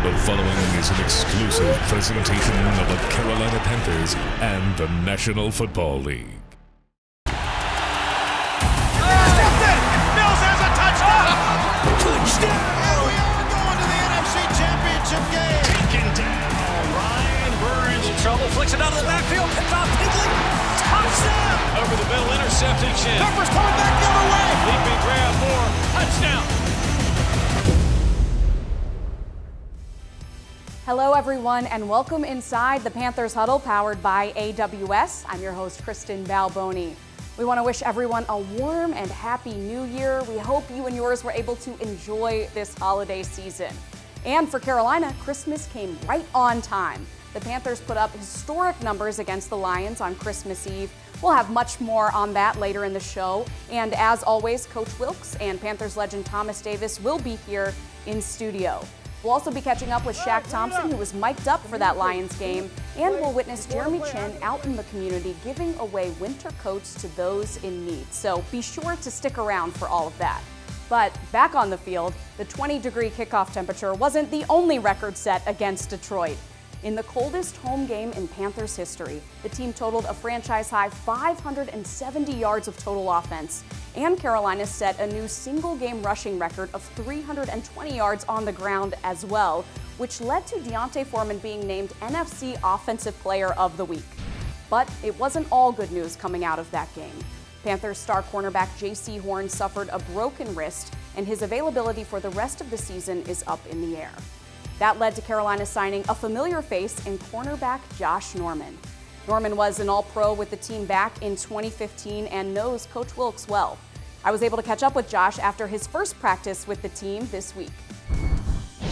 The following is an exclusive presentation of the Carolina Panthers and the National Football League. Mills has a touchdown! Touchdown! Here we are going to the NFC Championship game. Taken down. Ryan Burns in trouble. Flicks it out of the backfield. Picked off Pigley. Touchdown! Over the middle, intercepted. Peppers coming back the other way. Leaping grab for touchdown. Hello, everyone, and welcome inside the Panthers Huddle, powered by AWS. I'm your host, Kristen Balboni. We want to wish everyone a warm and happy new year. We hope you and yours were able to enjoy this holiday season. And for Carolina, Christmas came right on time. The Panthers put up historic numbers against the Lions on Christmas Eve. We'll have much more on that later in the show. And as always, Coach Wilks and Panthers legend Thomas Davis will be here in studio. We'll also be catching up with Shaq Thompson, who was mic'd up for that Lions game, and we'll witness Jeremy Chin out in the community giving away winter coats to those in need. So be sure to stick around for all of that. But back on the field, the 20-degree kickoff temperature wasn't the only record set against Detroit. In the coldest home game in Panthers history, the team totaled a franchise-high 570 yards of total offense, and Carolina set a new single-game rushing record of 320 yards on the ground as well, which led to D'Onta Foreman being named NFC Offensive Player of the Week. But it wasn't all good news coming out of that game. Panthers star cornerback J.C. Horn suffered a broken wrist, and his availability for the rest of the season is up in the air. That led to Carolina signing a familiar face in cornerback Josh Norman. Norman was an All-Pro with the team back in 2015 and knows Coach Wilks well. I was able to catch up with Josh after his first practice with the team this week.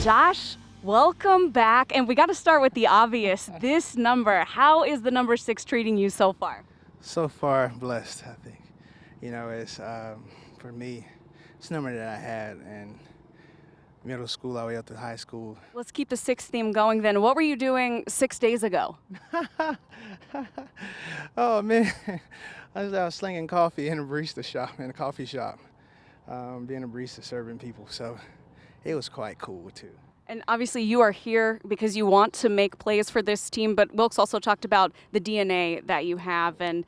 Josh, welcome back. And we got to start with the obvious, this number. How is the number 6 treating you so far? So far, blessed, I think. You know, it's, for me, it's a number that I had in middle school all the way up to high school. Let's keep the 6 theme going then. What were you doing 6 days ago? Oh, man. I was out slinging coffee in a coffee shop, being a barista, serving people. So it was quite cool, too. And obviously you are here because you want to make plays for this team, but Wilks also talked about the DNA that you have and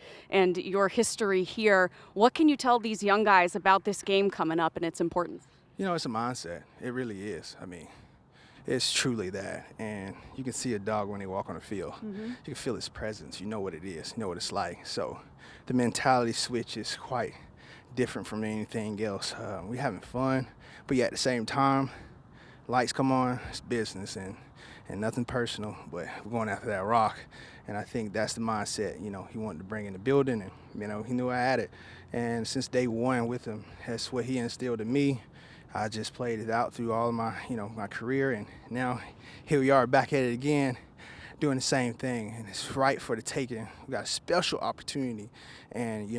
your history here. What can you tell these young guys about this game coming up and its importance? You know, it's a mindset. It really is. I mean, it's truly that. And you can see a dog when they walk on the field. Mm-hmm. You can feel its presence. You know what it is. You know what it's like. So the mentality switch is quite different from anything else. We're having fun, but yet at the same time, lights come on, it's business and nothing personal, but we're going after that rock. And I think that's the mindset, you know, he wanted to bring in the building and, you know, he knew I had it. And since day one with him, that's what he instilled in me. I just played it out through all of my, my career, and now here we are back at it again, doing the same thing, and it's right for the taking. We got a special opportunity, and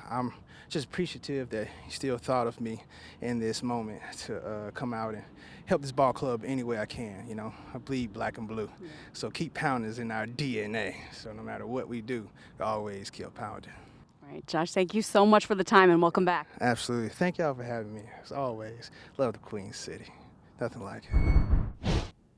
I'm just appreciative that he still thought of me in this moment to come out and help this ball club any way I can. I bleed black and blue, so keep pounding is in our DNA. So no matter what we do, we always keep pounding. All right, Josh, thank you so much for the time and welcome back. Absolutely. Thank y'all for having me. As always, love the Queen City. Nothing like it.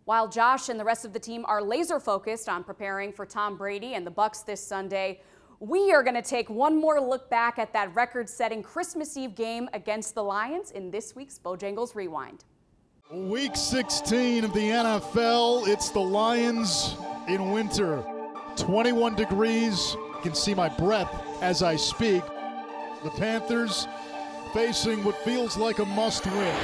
While Josh and the rest of the team are laser focused on preparing for Tom Brady and the Bucs this Sunday, we are going to take one more look back at that record-setting Christmas Eve game against the Lions in this week's Bojangles Rewind. Week 16 of the NFL, it's the Lions in winter. 21 degrees, you can see my breath as I speak. The Panthers facing what feels like a must-win.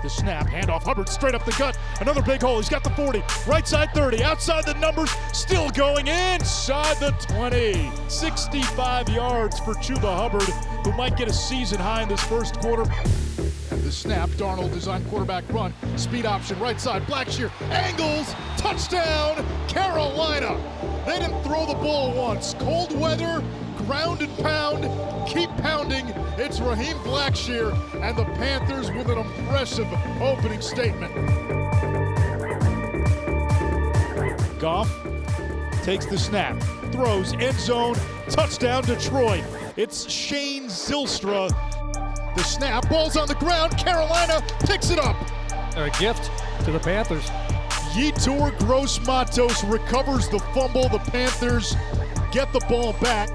The snap, handoff, Hubbard straight up the gut. Another big hole, he's got the 40. Right side 30, outside the numbers, still going inside the 20. 65 yards for Chuba Hubbard, who might get a season high in this first quarter. And the snap, Darnold design quarterback run, speed option, right side, Blackshear, angles, touchdown, Carolina. They didn't throw the ball once. Cold weather, ground and pound, keep pounding. It's Raheem Blackshear and the Panthers with an impressive opening statement. Goff takes the snap, throws, end zone, touchdown Detroit. It's Shane Zylstra. The snap, ball's on the ground. Carolina picks it up. A gift to the Panthers. Yetur Gross-Matos recovers the fumble. The Panthers get the ball back.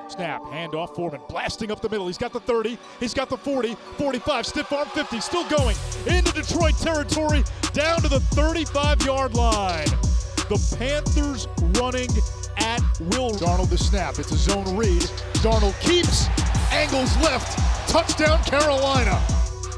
Snap, handoff, Foreman blasting up the middle. He's got the 30, he's got the 40, 45, stiff arm 50, still going into Detroit territory, down to the 35-yard line. The Panthers running at will. Darnold the snap, it's a zone read. Darnold keeps, angles left, touchdown Carolina.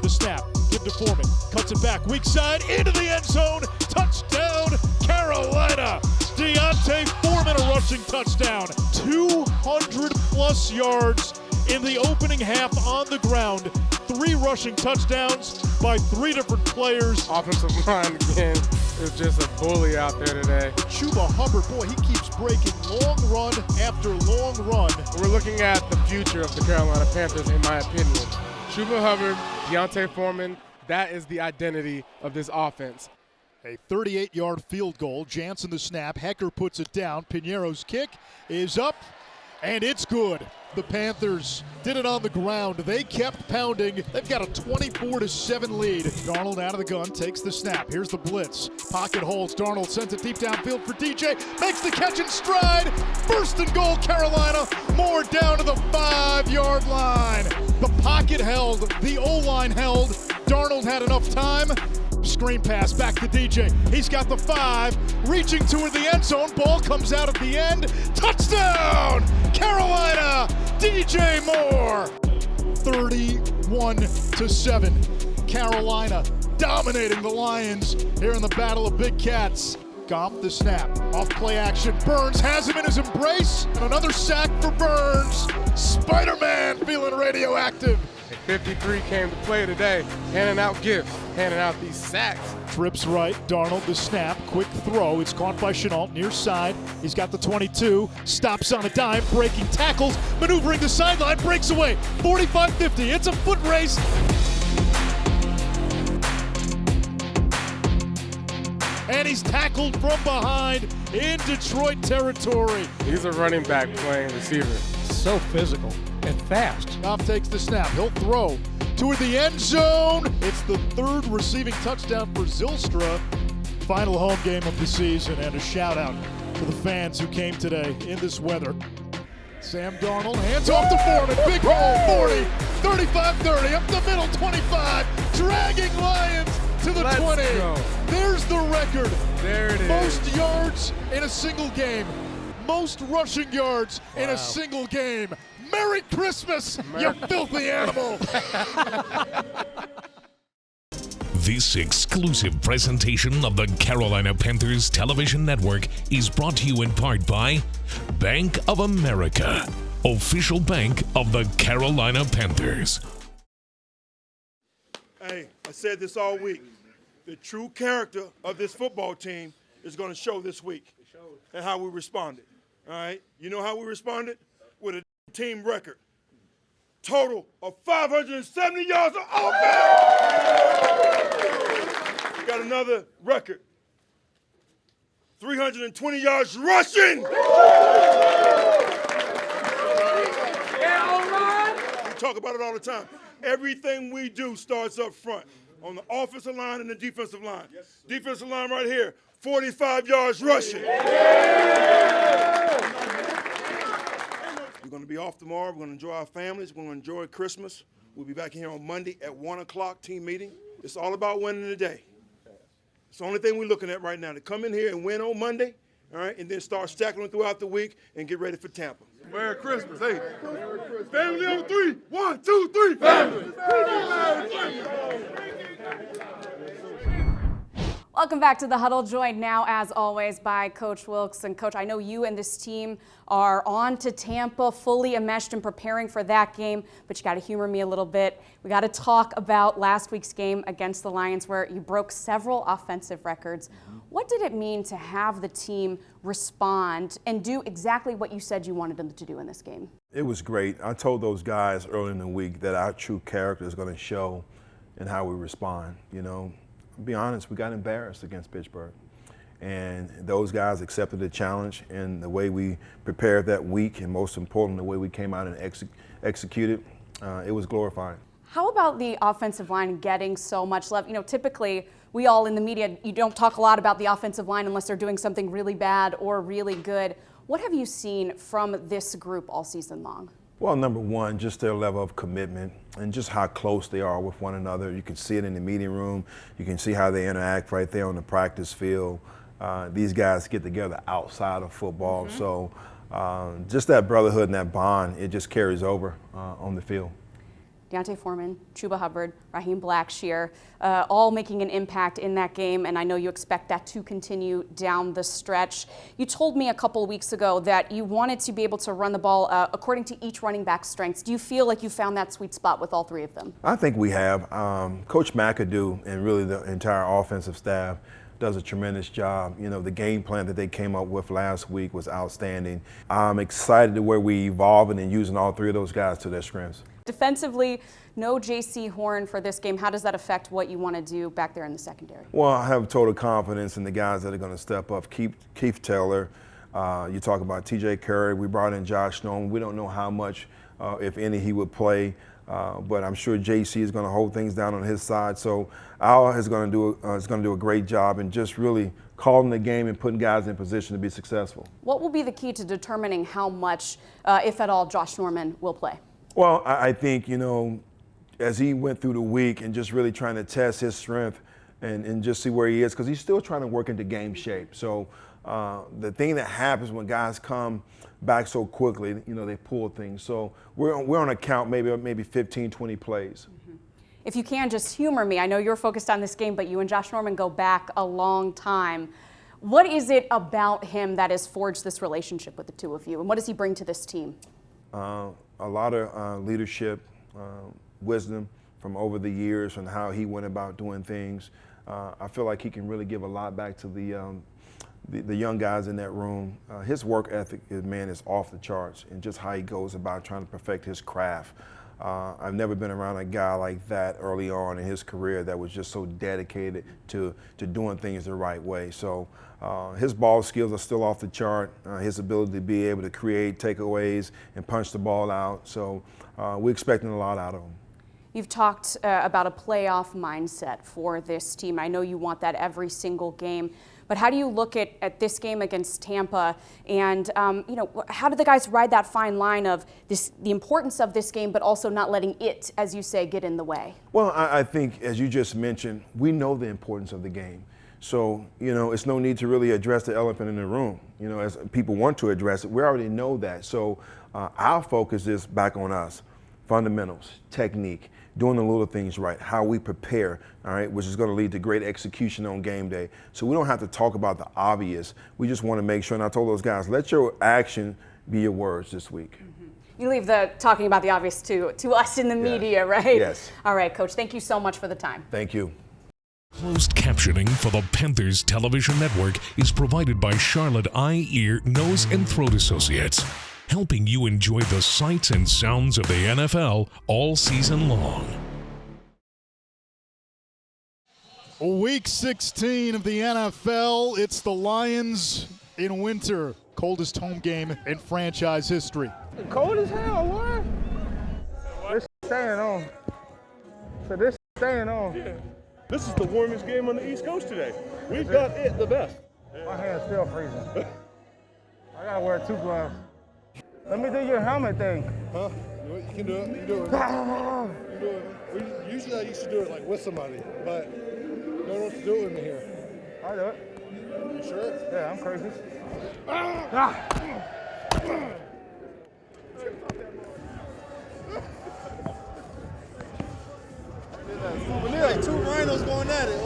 The snap, give to Foreman, cuts it back, weak side, into the end zone, touchdown Carolina. Deontay Foreman, a rushing touchdown. 200-plus yards in the opening half on the ground. 3 rushing touchdowns by 3 different players. Offensive line, again, is just a bully out there today. Chuba Hubbard, boy, he keeps breaking long run after long run. We're looking at the future of the Carolina Panthers, in my opinion. Chuba Hubbard, Deontay Foreman, that is the identity of this offense. A 38-yard field goal. Jansen the snap. Hecker puts it down. Piñeiro's kick is up, and it's good. The Panthers did it on the ground. They kept pounding. They've got a 24-7 lead. Darnold out of the gun, takes the snap. Here's the blitz. Pocket holds. Darnold sends it deep downfield for DJ. Makes the catch in stride. First and goal, Carolina. Moore down to the 5-yard line. The pocket held. The O-line held. Darnold had enough time. Screen pass back to DJ. He's got the 5, reaching toward the end zone. Ball comes out at the end. Touchdown! Carolina! DJ Moore! 31-7. Carolina dominating the Lions here in the Battle of Big Cats. Goff the snap. Off play action. Burns has him in his embrace. And another sack for Burns. Spider-Man feeling radioactive. 53 came to play today, handing out gifts, handing out these sacks. Trips right, Darnold the snap, quick throw, it's caught by Chenault, near side, he's got the 22, stops on a dime, breaking tackles, maneuvering the sideline, breaks away, 45-50, it's a foot race. And he's tackled from behind in Detroit territory. He's a running back playing receiver. So physical and fast. Goff takes the snap. He'll throw toward the end zone. It's the 3rd receiving touchdown for Zylstra. Final home game of the season, and a shout out to the fans who came today in this weather. Sam Darnold hands off to Foreman. Big hole, 40, 35-30, up the middle, 25, dragging Lions to the 20. Go. There's the record. There it is. Most yards in a single game. Most rushing yards in a single game. Merry Christmas, you filthy animal. This exclusive presentation of the Carolina Panthers Television Network is brought to you in part by Bank of America, official bank of the Carolina Panthers. Hey, I said this all week. The true character of this football team is going to show this week and how we responded. All right? You know how we responded? With a team record. Total of 570 yards of offense. Got another record. 320 yards rushing. We talk about it all the time. Everything we do starts up front on the offensive line and the defensive line. Defensive line right here, 45 yards rushing. We're going to be off tomorrow. We're going to enjoy our families. We're going to enjoy Christmas. We'll be back here on Monday at 1 o'clock, team meeting. It's all about winning the day. It's the only thing we're looking at right now, to come in here and win on Monday, all right, and then start stacking them throughout the week and get ready for Tampa. Merry Christmas. Hey, family on 3. 1, 2, 3. Family. Welcome back to the Huddle, joined now, as always, by Coach Wilks. And Coach, I know you and this team are on to Tampa, fully enmeshed and preparing for that game, but you got to humor me a little bit. We got to talk about last week's game against the Lions, where you broke several offensive records. What did it mean to have the team respond and do exactly what you said you wanted them to do in this game? It was great. I told those guys early in the week that our true character is going to show in how we respond. You know, to be honest, we got embarrassed against Pittsburgh. And those guys accepted the challenge, and the way we prepared that week, and most important, the way we came out and executed, it was glorifying. How about the offensive line getting so much love? You know, typically we all in the media, you don't talk a lot about the offensive line unless they're doing something really bad or really good. What have you seen from this group all season long? Well, number one, just their level of commitment and just how close they are with one another. You can see it in the meeting room. You can see how they interact right there on the practice field. These guys get together outside of football. So just that brotherhood and that bond, it just carries over on the field. D'Onta Foreman, Chuba Hubbard, Raheem Blackshear, all making an impact in that game, and I know you expect that to continue down the stretch. You told me a couple of weeks ago that you wanted to be able to run the ball according to each running back's strengths. Do you feel like you found that sweet spot with all three of them? I think we have. Coach McAdoo and really the entire offensive staff does a tremendous job. You know, the game plan that they came up with last week was outstanding. I'm excited to where we evolving and using all three of those guys to their strengths. Defensively, no J.C. Horn for this game. How does that affect what you want to do back there in the secondary? Well, I have total confidence in the guys that are going to step up. Keith Taylor, you talk about T.J. Curry. We brought in Josh Norman. We don't know how much, if any, he would play, but I'm sure J.C. is going to hold things down on his side. So Al is going to do a great job in just really calling the game and putting guys in position to be successful. What will be the key to determining how much, if at all, Josh Norman will play? Well, I think, you know, as he went through the week and just really trying to test his strength and just see where he is, because he's still trying to work into game shape. So the thing that happens when guys come back so quickly, you know, they pull things. So we're on a count, maybe 15, 20 plays. If you can, just humor me. I know you're focused on this game, but you and Josh Norman go back a long time. What is it about him that has forged this relationship with the two of you, and what does he bring to this team? A lot of leadership, wisdom from over the years and how he went about doing things. I feel like he can really give a lot back to the young guys in that room. His work ethic, man, is off the charts, and just how he goes about trying to perfect his craft. I've never been around a guy like that early on in his career that was just so dedicated to doing things the right way. So his ball skills are still off the chart. His ability to be able to create takeaways and punch the ball out. So we're expecting a lot out of him. You've talked about a playoff mindset for this team. I know you want that every single game. But how do you look at this game against Tampa, and you know, how do the guys ride that fine line of the importance of this game, but also not letting it, as you say, get in the way? Well, I think, as you just mentioned, we know the importance of the game. So, you know, it's no need to really address the elephant in the room. You know, as people want to address it, we already know that. So our focus is back on us. Fundamentals, technique, doing the little things right, how we prepare, all right, which is going to lead to great execution on game day. So we don't have to talk about the obvious. We just want to make sure, and I told those guys, let your action be your words this week. You leave the talking about the obvious to us in the media, right? Yes. All right, Coach, thank you so much for the time. Thank you. Closed captioning for the Panthers Television Network is provided by Charlotte Eye, Ear, Nose, and Throat Associates, helping you enjoy the sights and sounds of the NFL all season long. Week 16 of the NFL. It's the Lions in winter. Coldest home game in franchise history. Cold as hell, what? This staying on. So this staying on. Yeah. This is the warmest game on the East Coast today. We've got it the best. My hand's still freezing. I gotta wear 2 gloves. Let me do your helmet thing. Huh? You can do it. You can do it. You can do it. Usually I used to do it like with somebody, but no one wants to do it in here. I'll do it. You sure? Yeah, I'm crazy. We need like 2 rhinos going at it.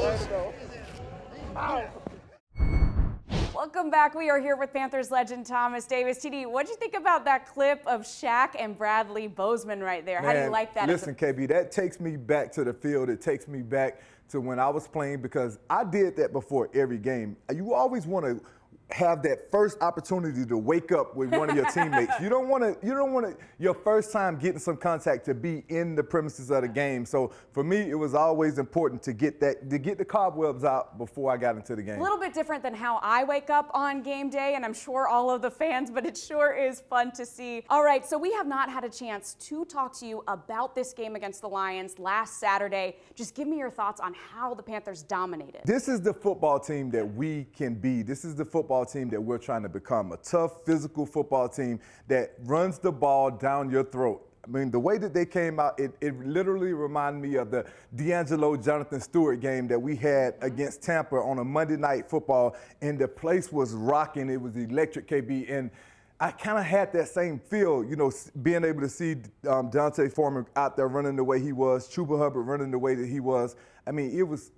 Welcome back. We are here with Panthers legend Thomas Davis. TD, what did you think about that clip of Shaq and Bradley Bozeman right there? How do you like that? Listen, KB, that takes me back to the field. It takes me back to when I was playing, because I did that before every game. You always want to have that first opportunity to wake up with one of your teammates. You don't want your first time getting some contact to be in the premises of the game. So for me, it was always important to get the cobwebs out before I got into the game. A little bit different than how I wake up on game day, and I'm sure all of the fans, but it sure is fun to see. All right, so we have not had a chance to talk to you about this game against the Lions last Saturday. Just give me your thoughts on how the Panthers dominated. This is the football team that we can be. This is the football team that we're trying to become, a tough, physical football team that runs the ball down your throat. I mean, the way that they came out, it literally reminded me of the D'Angelo Jonathan Stewart game that we had against Tampa on a Monday Night Football, and the place was rocking. It was electric, KB, and I kind of had that same feel, you know, being able to see D'Onta Foreman out there running the way he was, Chuba Hubbard running the way that he was. I mean, it was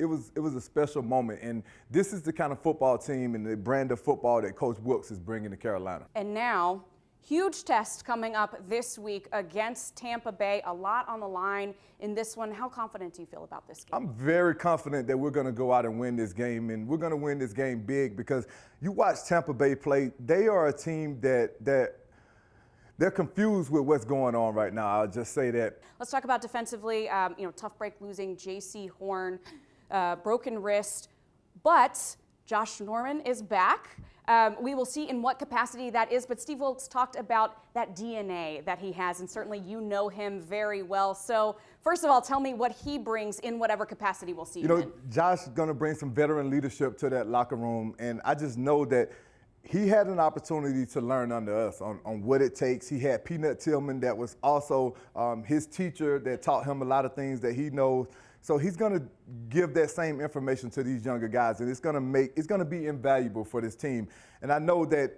a special moment, and this is the kind of football team and the brand of football that Coach Wilks is bringing to Carolina. And now, huge test coming up this week against Tampa Bay. A lot on the line in this one. How confident do you feel about this game? I'm very confident that we're going to go out and win this game, and we're going to win this game big because you watch Tampa Bay play. They are a team that they're confused with what's going on right now. I'll just say that. Let's talk about defensively. Tough break losing J.C. Horn, broken wrist, but Josh Norman is back. We will see in what capacity that is, but Steve Wilks talked about that DNA that he has, and certainly you know him very well. So first of all, tell me what he brings in whatever capacity we'll see him in. Josh is going to bring some veteran leadership to that locker room, and I just know that he had an opportunity to learn under us on what it takes. He had Peanut Tillman that was also his teacher that taught him a lot of things that he knows. So he's going to give that same information to these younger guys, and it's going to be invaluable for this team. And I know that,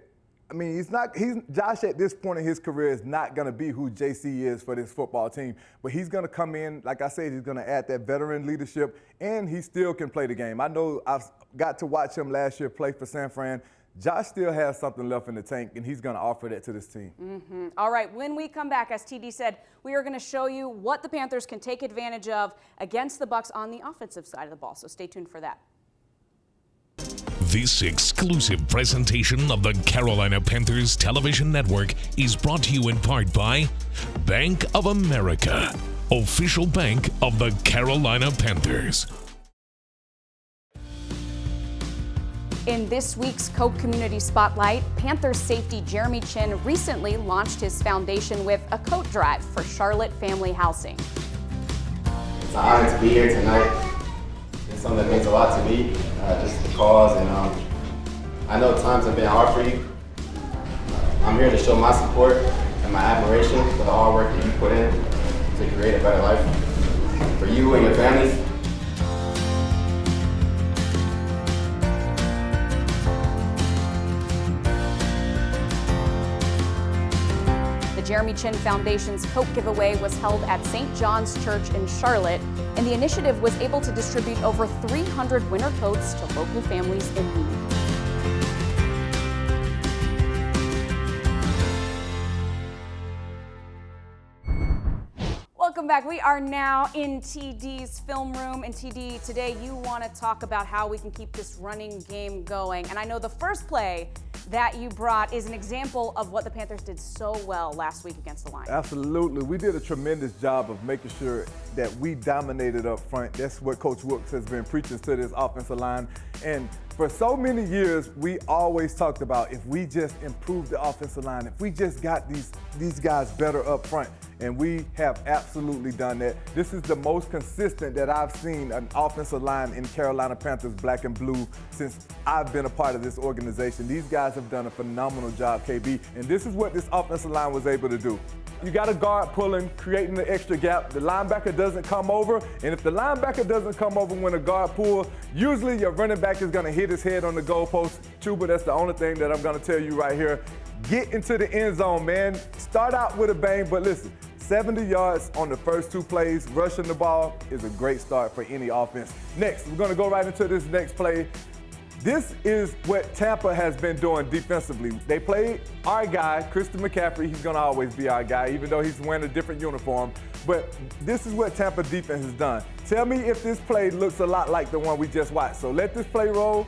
I mean, Josh at this point in his career is not going to be who JC is for this football team, but he's going to come in, like I said, he's going to add that veteran leadership, and he still can play the game. I know I've got to watch him last year play for San Fran. Josh still has something left in the tank, and he's going to offer that to this team. Mm-hmm. All right, when we come back, as TD said, we are going to show you what the Panthers can take advantage of against the Bucs on the offensive side of the ball, so stay tuned for that. This exclusive presentation of the Carolina Panthers Television Network is brought to you in part by Bank of America, official bank of the Carolina Panthers. In this week's Coke Community Spotlight, Panthers safety Jeremy Chinn recently launched his foundation with a coat drive for Charlotte family housing. It's an honor to be here tonight. It's something that means a lot to me, just the cause, and I know times have been hard for you. I'm here to show my support and my admiration for the hard work that you put in to create a better life for you and your families. The Jeremy Chinn Foundation's Coke giveaway was held at St. John's Church in Charlotte, and the initiative was able to distribute over 300 winter coats to local families in need. Welcome back. We are now in TD's film room. And TD, today you want to talk about how we can keep this running game going. And I know the first play that you brought is an example of what the Panthers did so well last week against the Lions. Absolutely. We did a tremendous job of making sure that we dominated up front. That's what Coach Wilks has been preaching to this offensive line. And for so many years, we always talked about if we just improved the offensive line, if we just got these guys better up front. And we have absolutely done that. This is the most consistent that I've seen an offensive line in Carolina Panthers black and blue since I've been a part of this organization. These guys have done a phenomenal job, KB, and this is what this offensive line was able to do. You got a guard pulling, creating the extra gap. The linebacker doesn't come over, and if the linebacker doesn't come over when a guard pulls, usually your running back is gonna hit his head on the goalpost. Chuba, that's the only thing that I'm gonna tell you right here. Get into the end zone, man. Start out with a bang, but listen, 70 yards on the first two plays, rushing the ball is a great start for any offense. Next, we're gonna go right into this next play. This is what Tampa has been doing defensively. They played our guy, Christian McCaffrey. He's gonna always be our guy, even though he's wearing a different uniform. But this is what Tampa defense has done. Tell me if this play looks a lot like the one we just watched. So let this play roll.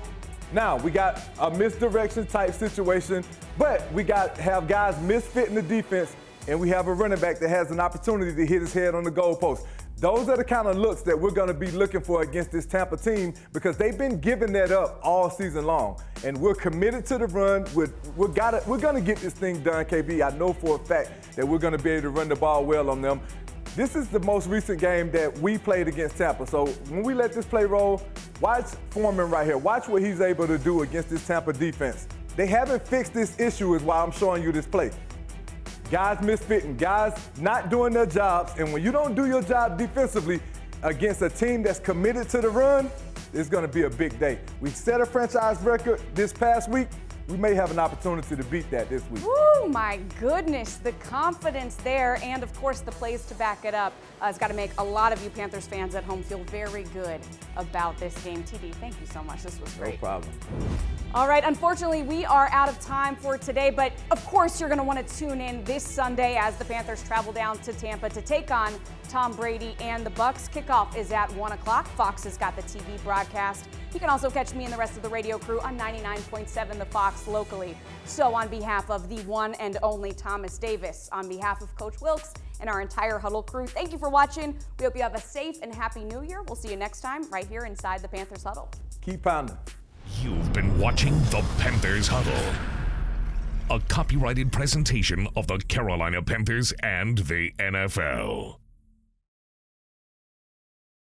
Now, we got a misdirection type situation, but we have guys misfitting the defense, and we have a running back that has an opportunity to hit his head on the goalpost. Those are the kind of looks that we're going to be looking for against this Tampa team because they've been giving that up all season long. And we're committed to the run. We're going to get this thing done, KB. I know for a fact that we're going to be able to run the ball well on them. This is the most recent game that we played against Tampa. So when we let this play roll, watch Foreman right here. Watch what he's able to do against this Tampa defense. They haven't fixed this issue is why I'm showing you this play. Guys misfitting, guys not doing their jobs, and when you don't do your job defensively against a team that's committed to the run, it's going to be a big day. We set a franchise record this past week. We may have an opportunity to beat that this week. Oh my goodness, the confidence there, and of course the plays to back it up has got to make a lot of you Panthers fans at home feel very good about this game. TD, thank you so much. This was great. No problem. All right, unfortunately, we are out of time for today, but of course you're going to want to tune in this Sunday as the Panthers travel down to Tampa to take on Tom Brady and the Bucs. Kickoff is at 1 o'clock. Fox has got the TV broadcast. You can also catch me and the rest of the radio crew on 99.7 The Fox locally. So on behalf of the one and only Thomas Davis, on behalf of Coach Wilks and our entire Huddle crew, thank you for watching. We hope you have a safe and happy New Year. We'll see you next time right here inside the Panthers Huddle. Keep pounding. You've been watching the Panthers Huddle, a copyrighted presentation of the Carolina Panthers and the NFL.